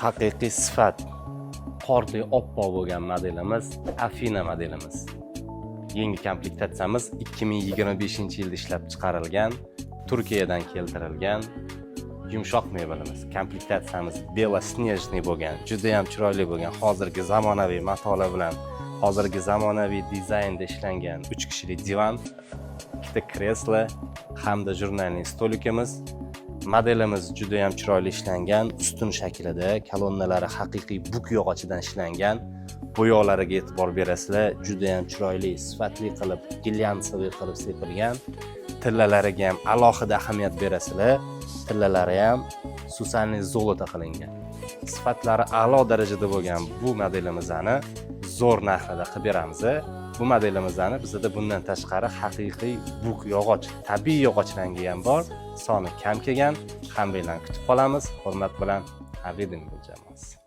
haqiqiy sifat qorday oppoq bo'lgan modelimiz Afina modelimiz. Yangi komplektatsiyamiz 2025-yilda ishlab chiqarilgan, Turkiyadan keltirilgan yumshoq mebelimiz. Komplektatsiyamiz belosnejniy bo'lgan, juda ham chiroyli bo'lgan, hozirgi zamonaviy matolar bilan, hozirgi zamonaviy dizaynda ishlangan 3 kishilik divan, ikkita kreslo hamda jurnalniy stolikimiz. Modelimiz juda ham chiroyli ishlangan, ustun shaklida, kolonnalari haqiqiy buk yog'ochidan ishlangan. Bo'yoqlariga e'tibor berasizlar, juda ham chiroyli, sifatli qilib, glyansiy qilib sepilgan. Tillalariga ham alohida ahamiyat berasizlar. Tillalari ham susanli zolota qilingan. Sifatlari a'lo darajada bo'lgan bu modelimizni zo'r narxda qilib beramiz. Bu modelimizni bizda bundan tashqari haqiqiy buk yog'och, tabiiy yog'och rangi ham bor. Soni kam kelgan, hammanglarni kutib qolamiz. Hurmat bilan, Avidin Jamoasi.